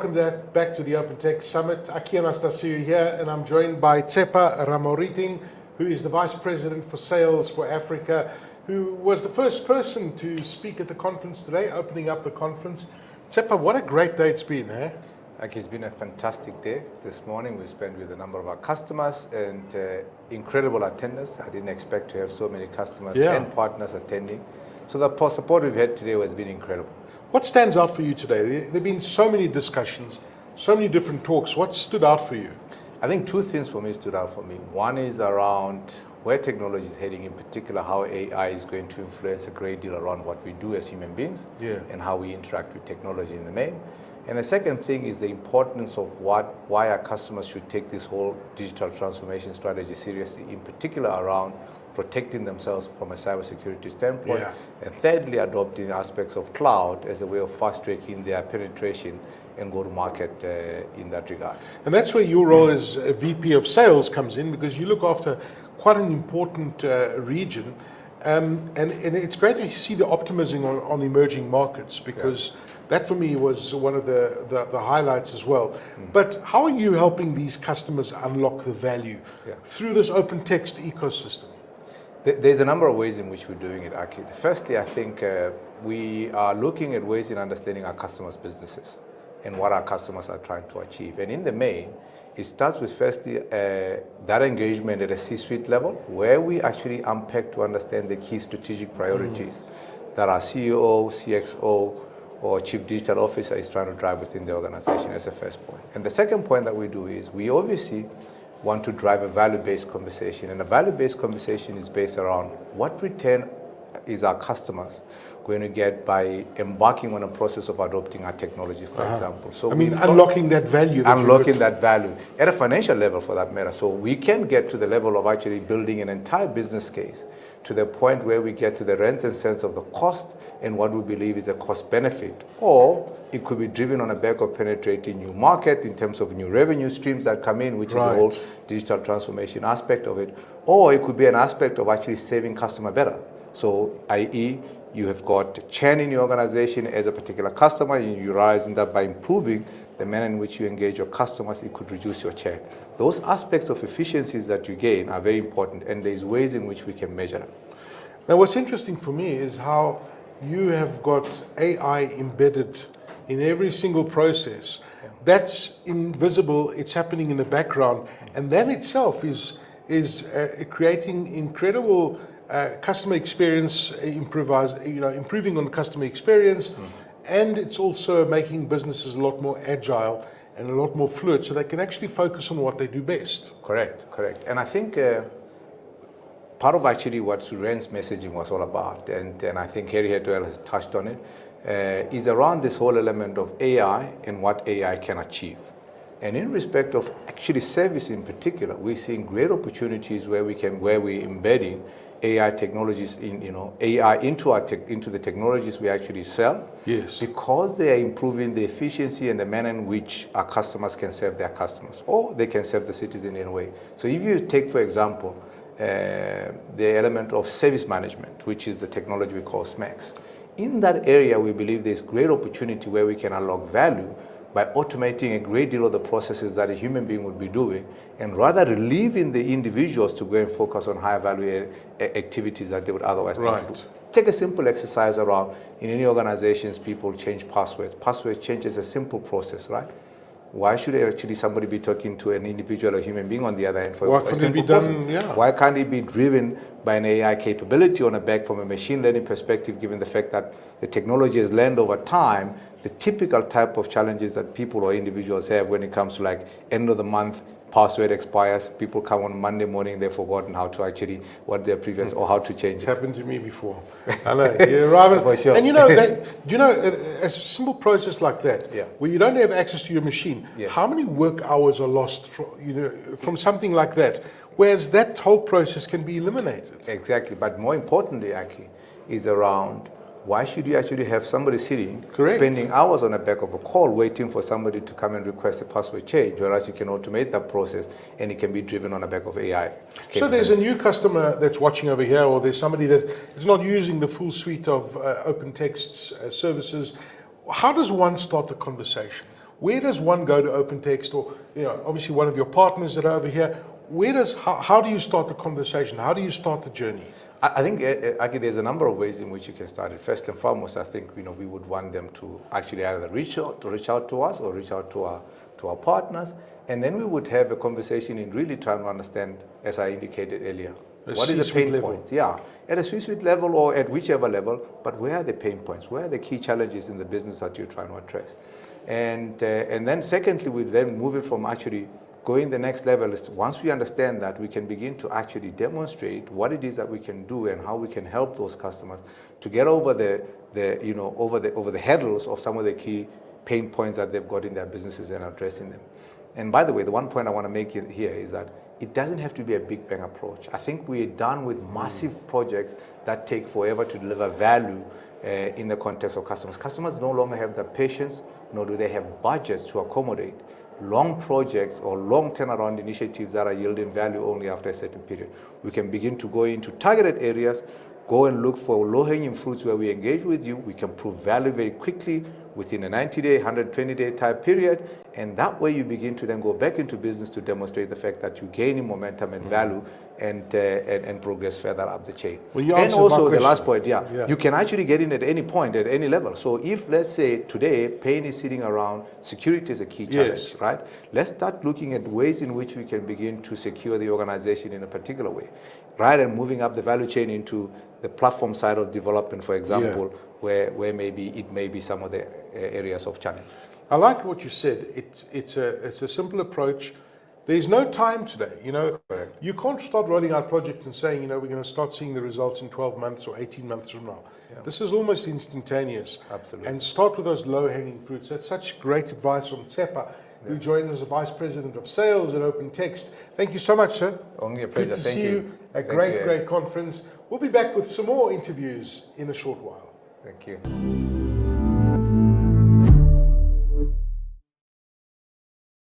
welcome back to the OpenText Summit. Aki Anastasiou here, and I'm joined by Tsepa Ramoriting, who is the Vice President for Sales for Africa, who was the first person to speak at the conference today, opening up the conference. Tsepa, what a great day it's been, eh? Aki, it's been a fantastic day. This morning we spent with a number of our customers and incredible attendance. I didn't expect to have so many customers and partners attending. So the support we've had today has been incredible. What stands out for you today? There have been so many discussions, so many different talks. What stood out for you? I think two things for me stood out for me. One is around where technology is heading, in particular how AI is going to influence a great deal around what we do as human beings and how we interact with technology in the main. And the second thing is the importance of why our customers should take this whole digital transformation strategy seriously, in particular around protecting themselves from a cybersecurity standpoint, and thirdly, adopting aspects of cloud as a way of fast-tracking their penetration and go-to-market in that regard. And that's where your role as a VP of Sales comes in, because you look after quite an important region, and it's great to see the optimism on emerging markets, because that for me was one of the highlights as well. But how are you helping these customers unlock the value through this OpenText ecosystem? There's a number of ways in which we're doing it, Aki. Firstly, I think we are looking at ways in understanding our customers' businesses and what our customers are trying to achieve. And in the main, it starts with firstly that engagement at a C-suite level, where we actually unpack to understand the key strategic priorities that our CEO, CXO, or Chief Digital Officer is trying to drive within the organization as a first point. And the second point that we do is we obviously want to drive a value-based conversation. And a value-based conversation is based around what return is our customers going to get by embarking on a process of adopting our technology, for example. So unlocking that value. Unlocking that value at a financial level, for that matter. So we can get to the level of actually building an entire business case to the point where we get to the rent and sense of the cost and what we believe is a cost benefit. Or it could be driven on the back of penetrating new market in terms of new revenue streams that come in, which is the whole digital transformation aspect of it. Or it could be an aspect of actually saving customer better. So, i.e., you have got churn in your organization as a particular customer, and you realize that by improving the manner in which you engage your customers, it could reduce your churn. Those aspects of efficiencies that you gain are very important, and there's ways in which we can measure them. Now, what's interesting for me is how you have got AI embedded in every single process. That's invisible, it's happening in the background, and that itself is creating incredible customer experience, improving on the customer experience, and it's also making businesses a lot more agile and a lot more fluid, so they can actually focus on what they do best. Correct. And I think part of actually what Suren's messaging was all about, and I think Harry Hedwell has touched on it, is around this whole element of AI and what AI can achieve. And in respect of actually service in particular, we're seeing great opportunities where we're embedding AI technologies AI into the technologies we actually sell. Yes. Because they are improving the efficiency and the manner in which our customers can serve their customers, or they can serve the citizen in a way. So if you take, for example, the element of service management, which is the technology we call SMAX. In that area, we believe there's great opportunity where we can unlock value by automating a great deal of the processes that a human being would be doing, and rather relieving the individuals to go and focus on higher value activities that they would otherwise need to do. Take a simple exercise around, in any organizations, people change passwords. Password change is a simple process, right? Why should actually somebody be talking to an individual or human being on the other end? Why couldn't it be done? Why can't it be driven by an AI capability on the back from a machine learning perspective, given the fact that the technology has learned over time the typical type of challenges that people or individuals have when it comes to like end of the month, password expires, people come on Monday morning, they've forgotten how to actually, what their previous, or how to change it. It's happened to me before. I know, you arrive for sure. And a simple process like that, where you don't have access to your machine, how many work hours are lost from something like that? Whereas that whole process can be eliminated. Exactly, but more importantly, Aki, is around why should you actually have somebody sitting, spending hours on the back of a call waiting for somebody to come and request a password change, whereas you can automate that process and it can be driven on the back of AI. So there's a new customer that's watching over here, or there's somebody that is not using the full suite of OpenText's services. How does one start the conversation? Where does one go to OpenText, or obviously one of your partners that are over here? How do you start the conversation? How do you start the journey? I think, Aki, there's a number of ways in which you can start it. First and foremost, I think we would want them to actually either reach out to us or reach out to our partners, and then we would have a conversation in really trying to understand, as I indicated earlier, what is the pain points? Yeah, at a C-suite level or at whichever level, but where are the pain points? Where are the key challenges in the business that you're trying to address? And then secondly, we then move it from actually going the next level. Is once we understand that, we can begin to actually demonstrate what it is that we can do and how we can help those customers to get over over the hurdles of some of the key pain points that they've got in their businesses and addressing them. And by the way, the one point I want to make here is that it doesn't have to be a big bang approach. I think we're done with massive projects that take forever to deliver value in the context of customers. Customers no longer have the patience, nor do they have budgets to accommodate long projects or long turnaround initiatives that are yielding value only after a certain period. We can begin to go into targeted areas, go and look for low-hanging fruits where we engage with you. We can prove value very quickly within a 90-day, 120-day type period, and that way you begin to then go back into business to demonstrate the fact that you're gaining momentum and value and progress further up the chain. Well, you and answered my also the question. last point, you can actually get in at any point, at any level. So if, let's say, today, pain is sitting around, security is a key challenge, right? Let's start looking at ways in which we can begin to secure the organization in a particular way, right? And moving up the value chain into the platform side of development, for example, where maybe it may be some of the areas of challenge. I like what you said. It's a simple approach. There's no time today. Correct. You can't start rolling out projects and saying, we're going to start seeing the results in 12 months or 18 months from now. Yeah. This is almost instantaneous. Absolutely. And start with those low-hanging fruits. That's such great advice from Tsepa, who joined as a Vice President of Sales at OpenText. Thank you so much, sir. Only a pleasure. Good to see you. A great conference. We'll be back with some more interviews in a short while. Thank you.